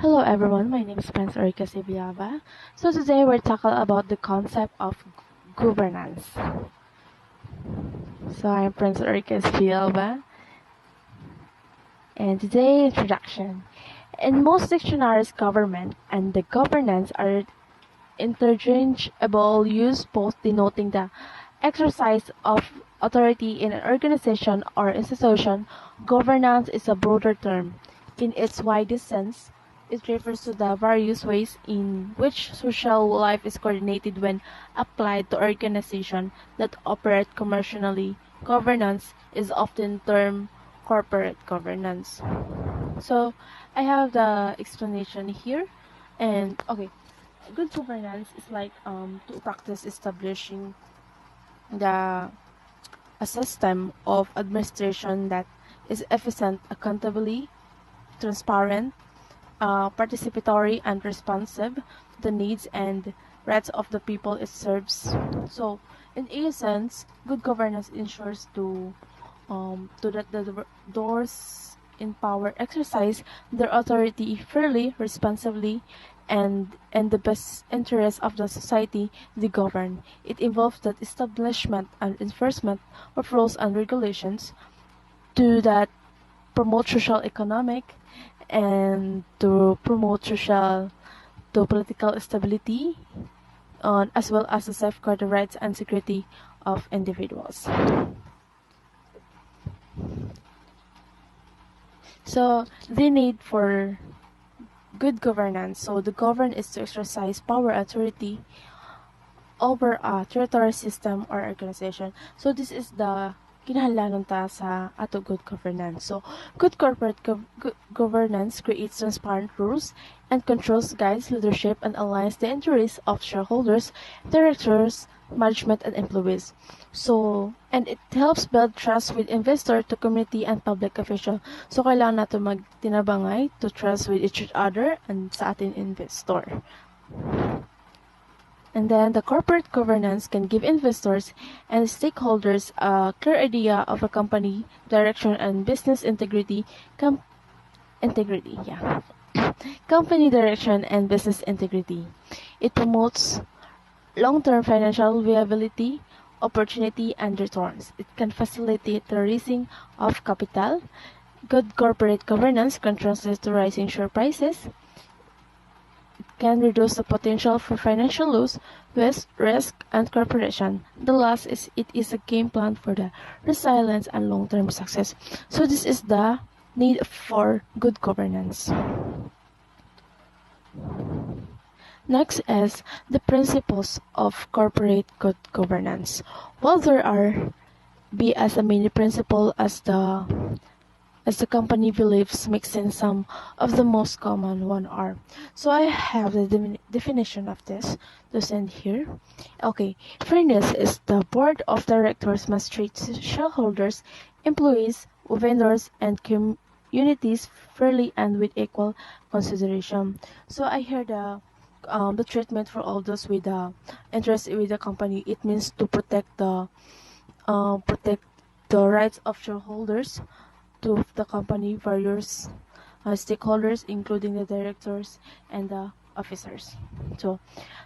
Hello everyone, my name is Prince Erica Sibiaba. So today we're talking about the concept of governance. So I'm Prince Erica Sibiaba, and today introduction. In most dictionaries, government and the governance are interchangeable use, both denoting the exercise of authority in an organization or institution. Governance is a broader term. In its widest sense, it refers to the various ways in which social life is coordinated when applied to organizations that operate commercially. Governance is often termed corporate governance. So I have the explanation here. And okay, good governance is like to practice establishing the a system of administration that is efficient, accountably, transparent, participatory, and responsive to the needs and rights of the people it serves. So, in a sense, good governance ensures to that the doors in power exercise their authority fairly, responsibly, and in the best interest of the society they govern. It involves the establishment and enforcement of rules and regulations to that promote social economic and to promote social to political stability as well as to safeguard the rights and security of individuals. So the need for good governance. So the govern is to exercise power authority over a territory system or organization. So this is the kinahanglan ta sa ato good governance. So good corporate governance creates transparent rules and controls, guides leadership, and aligns the interests of shareholders, directors, management, and employees. So, and it helps build trust with investor to community and public official. So, kailangan nato magtinabangay to trust with each other and sa ating investor. And then the corporate governance can give investors and stakeholders a clear idea of a company direction and business integrity. Company direction and business integrity. It promotes long-term financial viability, opportunity, and returns. It can facilitate the raising of capital. Good corporate governance can translate to rising share prices. It can reduce the potential for financial loss, risk, and corporation. The last is it is a game plan for the resilience and long-term success. So this is the need for good governance. Next is the principles of corporate good governance. While there are be as many principles as the company believes makes sense, some of the most common one are. So I have the definition of this to send here. Okay, fairness is the board of directors must treat shareholders, employees, vendors, and communities fairly and with equal consideration. So I heard the treatment for all those with interest with the company. It means to protect the rights of shareholders to the company, various stakeholders, including the directors and the officers. So,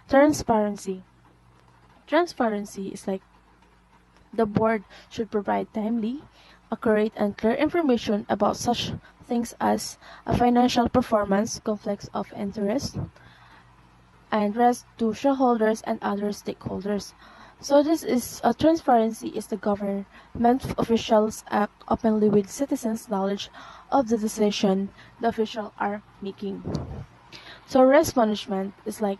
transparency. Transparency is like the board should provide timely, accurate, and clear information about such things as a financial performance, conflicts of interest, and rest to shareholders and other stakeholders. So this is transparency is the government officials act openly with citizens' knowledge of the decision the officials are making. So risk management is like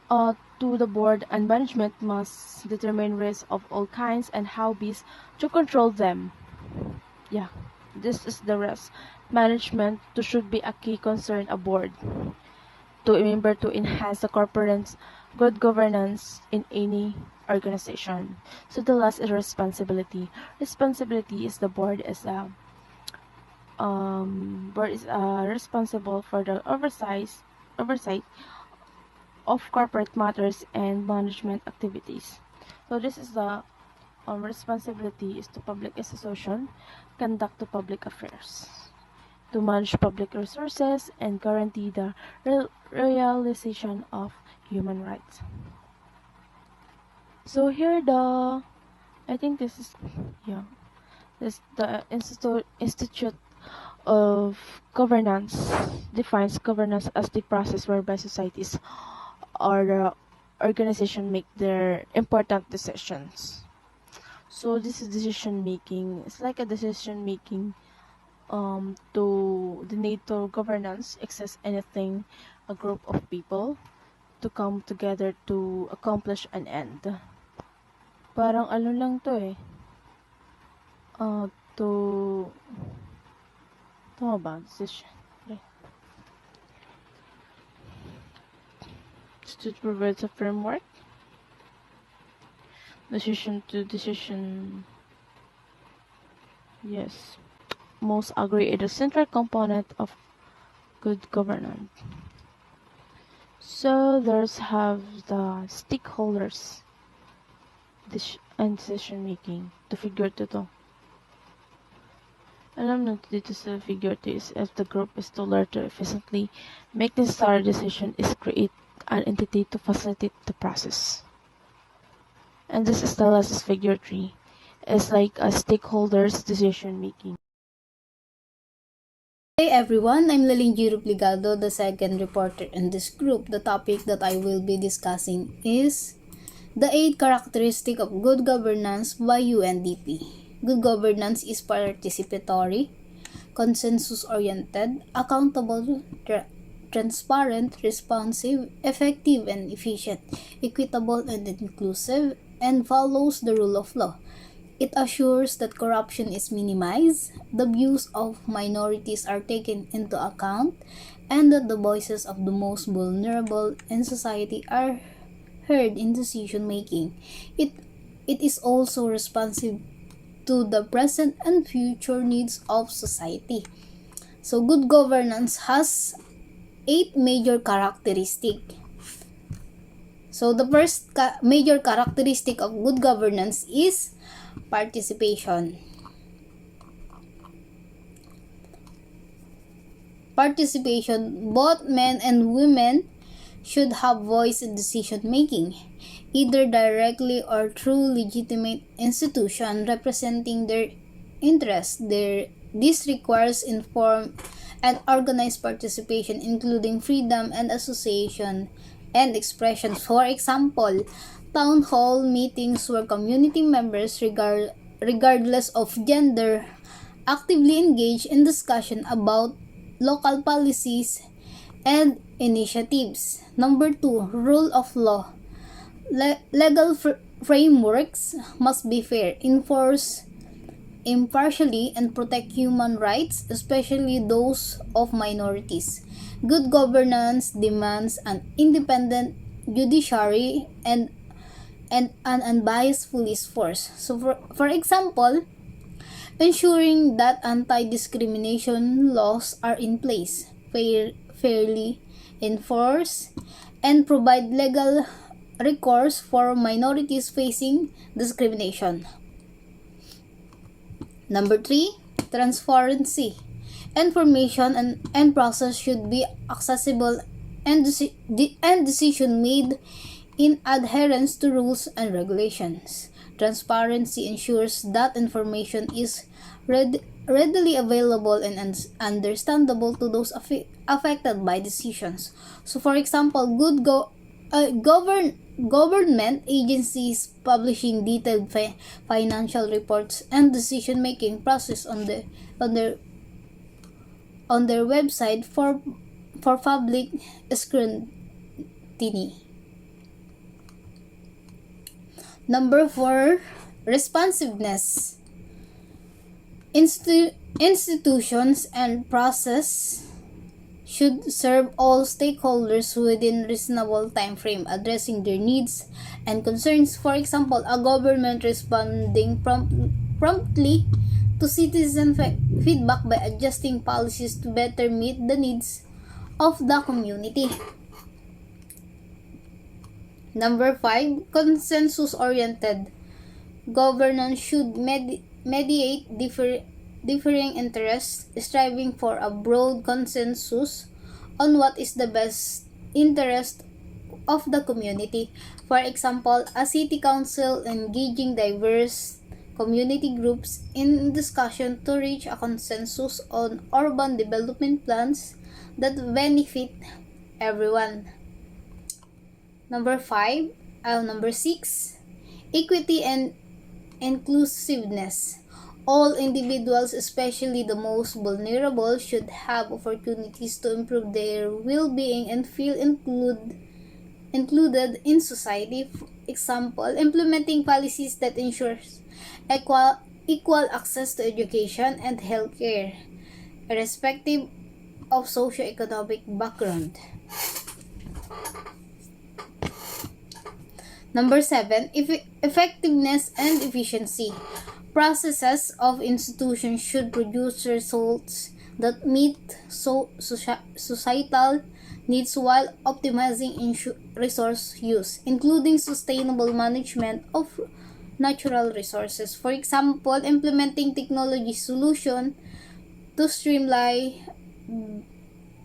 to the board and management must determine risks of all kinds and how best to control them. Yeah, this is the risk management to should be a key concern a board to remember to enhance the corporate's good governance in any organization. So the last is responsibility. Responsibility is the board is responsible for the oversight of corporate matters and management activities. So this is the responsibility is to public institution conduct the public affairs. to manage public resources and guarantee the realization of human rights. So here I think this is, yeah, this the Institute of Governance defines governance as the process whereby societies or the organization make their important decisions. So this is decision making. It's like a decision making to the need to governance exists anything a group of people to come together to accomplish an end. Parang ano lang to eh. To tama ba? Decision. To provide a framework. Decision to decision. Yes. Most agree it is a central component of good governance. So there's have the stakeholders and decision making to figure to. Alam natin dito sa figure 2 is if the group is to learn to efficiently make necessary decision is create an entity to facilitate the process. And this is the last figure 3. It's like a stakeholders decision making. Hey everyone, I'm Lilinjiro Pligado, the second reporter in this group. The topic that I will be discussing is the 8 characteristics of good governance by UNDP. Good governance is participatory, consensus-oriented, accountable, transparent, responsive, effective and efficient, equitable and inclusive, and follows the rule of law. It assures that corruption is minimized, the views of minorities are taken into account, and that the voices of the most vulnerable in society are heard in decision making. It is also responsive to the present and future needs of society. So good governance has 8 major characteristics. So the first major characteristic of good governance is participation. Participation, both men and women should have voice in decision making, either directly or through legitimate institution representing their interests. This requires informed and organized participation, including freedom and association and expression. For example, town hall meetings where community members, regardless of gender, actively engage in discussion about local policies and initiatives. Number 2, rule of law. Legal frameworks must be fair, enforce impartially, and protect human rights, especially those of minorities. Good governance demands an independent judiciary and an unbiased police force. So for example, ensuring that anti-discrimination laws are in place, fairly enforced, and provide legal recourse for minorities facing discrimination. Number 3, transparency. Information and process should be accessible and decision made in adherence to rules and regulations. Transparency ensures that information is readily available and understandable to those affected by decisions. So for example, government agencies publishing detailed financial reports and decision-making process on their website for public scrutiny. Number 4, responsiveness. Institutions and process should serve all stakeholders within reasonable time frame, addressing their needs and concerns. For example, a government responding promptly to citizen feedback by adjusting policies to better meet the needs of the community. Number 5, consensus-oriented. Governance should mediate differing interests, striving for a broad consensus on what is the best interest of the community. For example, a city council engaging diverse community groups in discussion to reach a consensus on urban development plans that benefit everyone. Number 6, equity and inclusiveness. All individuals, especially the most vulnerable, should have opportunities to improve their well-being and feel included in society. For example, implementing policies that ensures equal access to education and healthcare, irrespective of socioeconomic background. Number 7, effectiveness and efficiency. Processes of institutions should produce results that meet societal needs while optimizing resource use, including sustainable management of natural resources. For example, implementing technology solution to streamline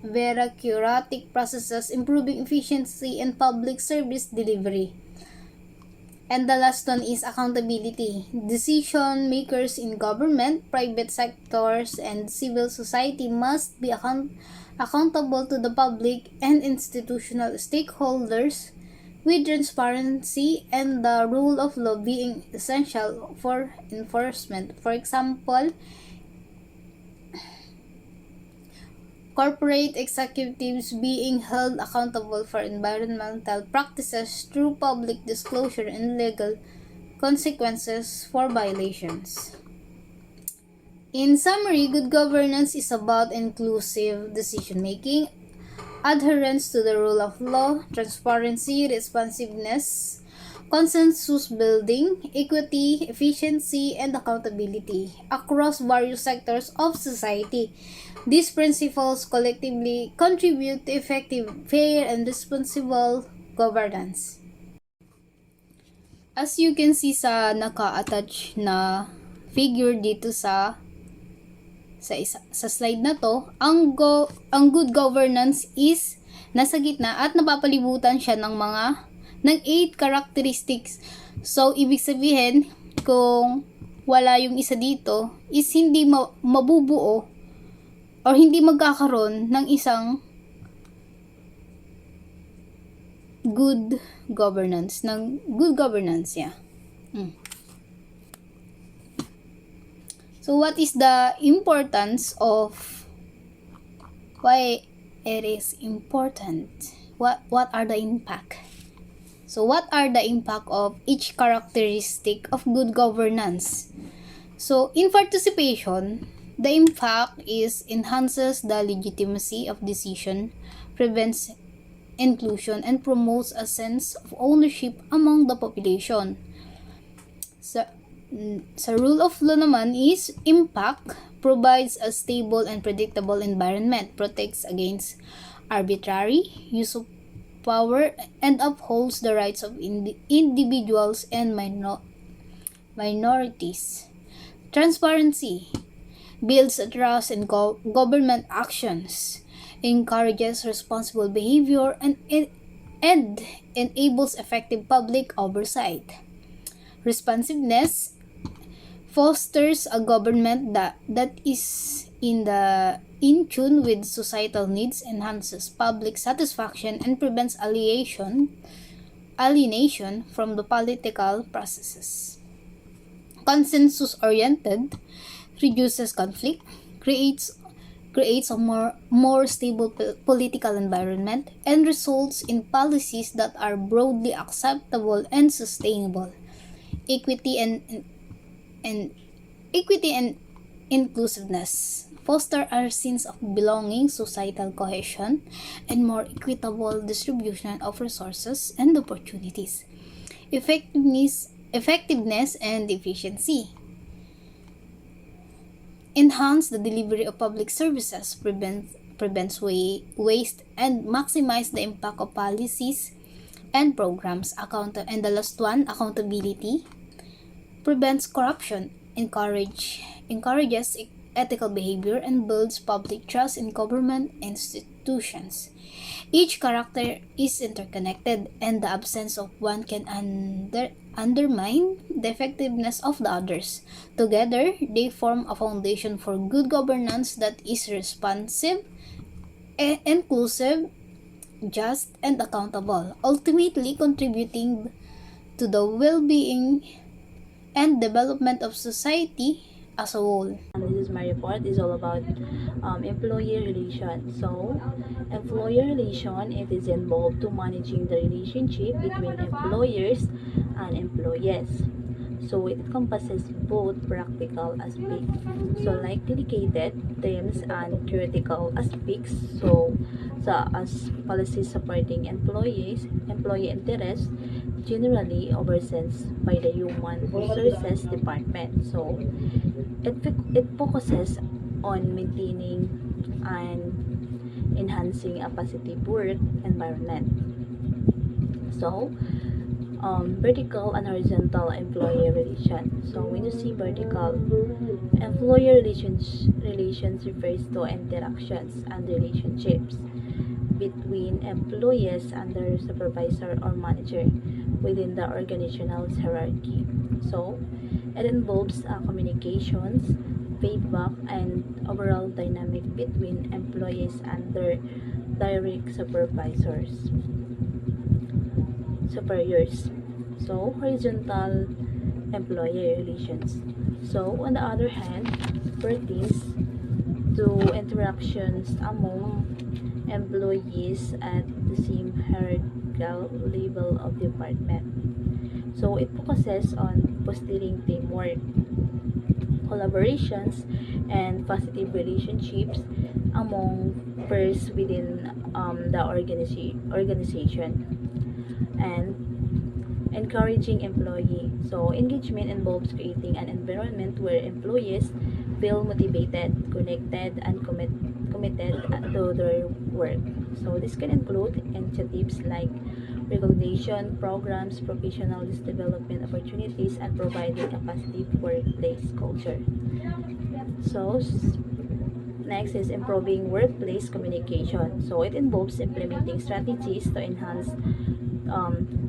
bureaucratic processes, improving efficiency and public service delivery. And the last one is accountability. Decision makers in government, private sectors, and civil society must be accountable to the public and institutional stakeholders, with transparency and the rule of law being essential for enforcement. For example, corporate executives being held accountable for environmental practices through public disclosure and legal consequences for violations. In summary, good governance is about inclusive decision-making, adherence to the rule of law, transparency, responsiveness, consensus building, equity, efficiency, and accountability across various sectors of society. These principles collectively contribute to effective, fair, and responsible governance. As you can see sa naka-attach na figure dito sa slide na to, ang good governance is nasa gitna at napapalibutan siya ng 8 characteristics. So, ibig sabihin, kung wala yung isa dito, is hindi mabubuo or hindi magkakaroon ng isang good governance. So, what is the importance of why it is important? What are the impact? So, what are the impact of each characteristic of good governance? So, in participation, the impact is enhances the legitimacy of decision, prevents inclusion, and promotes a sense of ownership among the population. Sa rule of law naman is impact provides a stable and predictable environment, protects against arbitrary use of power, and upholds the rights of individuals and minorities. Transparency builds trust in government actions, encourages responsible behavior, and enables effective public oversight. Responsiveness fosters a government that is in tune with societal needs, enhances public satisfaction, and prevents alienation from the political processes. Consensus-oriented reduces conflict, creates a more stable political environment, and results in policies that are broadly acceptable and sustainable. Equity and inclusiveness foster a sense of belonging, societal cohesion, and more equitable distribution of resources and opportunities. Effectiveness and efficiency enhance the delivery of public services, prevents waste, and maximize the impact of policies and programs. And the last one, accountability, prevents corruption, encourages ethical behavior, and builds public trust in government institutions. Each character is interconnected, and the absence of one can undermine the effectiveness of the others. Together, they form a foundation for good governance that is responsive, inclusive, just, and accountable, ultimately contributing to the well being and development of society as a whole. This is my report is all about employee relation. So, employer relation, it is involved to managing the relationship between employers and employees. So it encompasses both practical aspects, so like dedicated themes and theoretical aspects. So as policy supporting employee interests, generally overseen by the human resources department. So it focuses on maintaining and enhancing a positive work environment. So vertical and horizontal employee relation. So when you see vertical, employer relations refers to interactions and relationships between employees and their supervisor or manager within the organizational hierarchy. So it involves communications, feedback, and overall dynamic between employees and their direct superiors. So horizontal employee relations. So on the other hand, pertains to interactions among employees at the same hierarchical level of department. So it focuses on fostering teamwork, collaborations, and positive relationships among peers within the organization, and encouraging employee. So engagement involves creating an environment where employees feel motivated, connected, and committed to their work. So this can include initiatives like recognition programs, professional development opportunities, and providing a positive workplace culture. So next is improving workplace communication. So it involves implementing strategies to enhance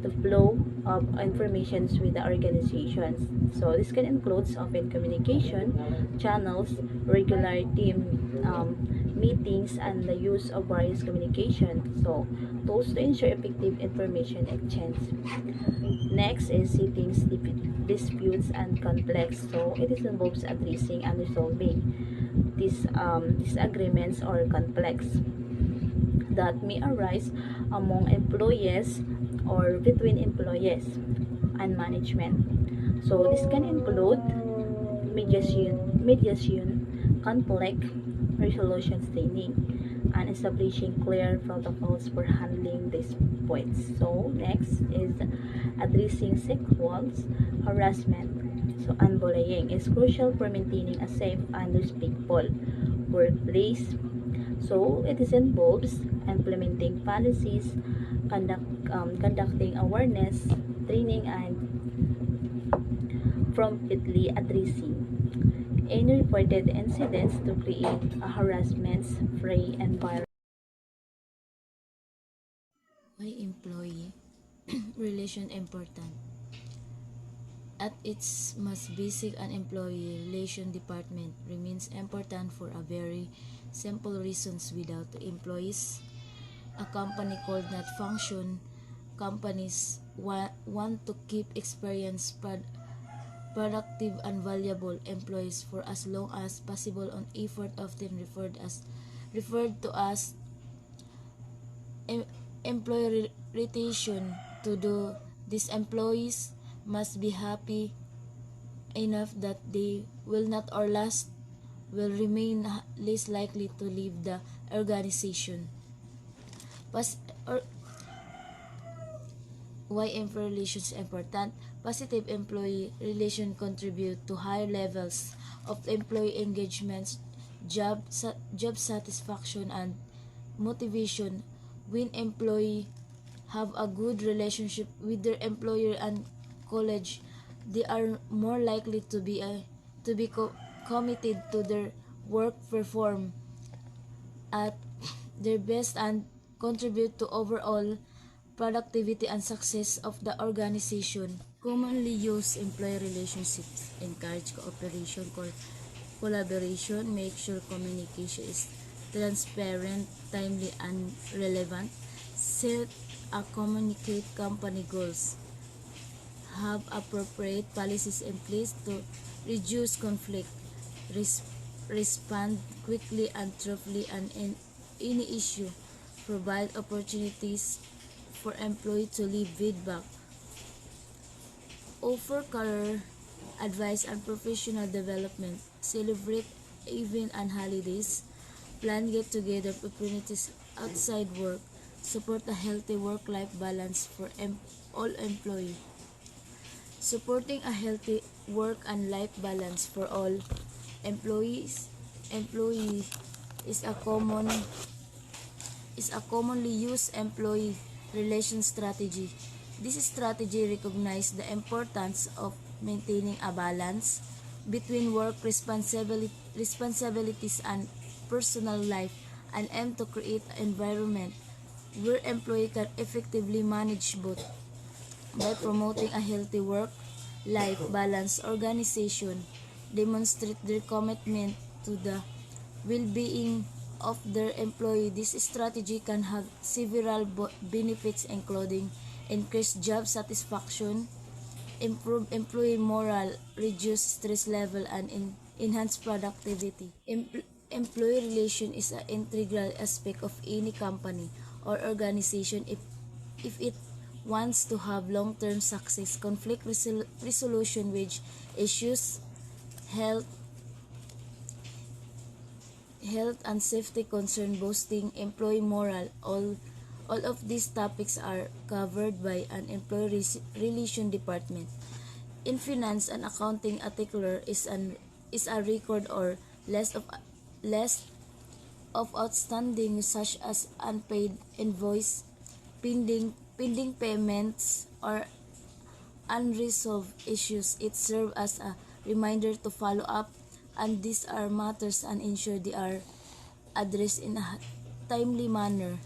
the flow of information with the organizations. So this can include open communication channels, regular team meetings, and the use of various communication. So tools to ensure effective information exchange. Next is settling disputes and conflicts. So it is involves addressing and resolving these disagreements or conflicts that may arise among employees or between employees and management. So this can include mediation, conflict resolution training, and establishing clear protocols for handling these points. So next is addressing sexual harassment. So and bullying is crucial for maintaining a safe and respectful workplace. So it is involves implementing policies, conducting awareness training, and promptly addressing any reported incidents to create a harassment-free environment. Why employee relation important? At its most basic, an employee relation department remains important for a very simple reasons. Without the employees, a company could not function. Companies want to keep experienced, productive, and valuable employees for as long as possible. On effort often referred to as employee retention. To do these, employees must be happy enough that they will not or last will remain less likely to leave the organization. Pas- or why employee relations important? Positive employee relations contribute to higher levels of employee engagement, job satisfaction, and motivation. When employees have a good relationship with their employer and colleague, they are more likely to be committed to their work performed at their best and contribute to overall productivity and success of the organization. Commonly used employee relationships encourage cooperation, collaboration, make sure communication is transparent, timely, and relevant, set a communicate company goals, have appropriate policies in place to reduce conflict, res- respond quickly and truthfully and in any issue, provide opportunities for employee to leave feedback, offer career advice and professional development, celebrate events and holidays, plan get-together opportunities outside work, support a healthy work-life balance for all employees. Supporting a healthy work and life balance for all employees is a commonly used employee relation strategy. This strategy recognizes the importance of maintaining a balance between work responsibilities and personal life and aim to create an environment where employees can effectively manage both. By promoting a healthy work-life balance, organization demonstrate their commitment to the well-being of their employee. This strategy can have several benefits including increased job satisfaction, improve employee morale, reduce stress level, and enhance productivity. Employee relation is an integral aspect of any company or organization if it wants to have long-term success. Conflict resolution, wage issues, health and safety concern, boosting employee morale, all of these topics are covered by an employee relation department. In finance and accounting, a tickler is a record or less of outstanding such as unpaid invoice, pending payments, or unresolved issues. It serves as a reminder to follow up and these are matters and ensure they are addressed in a timely manner.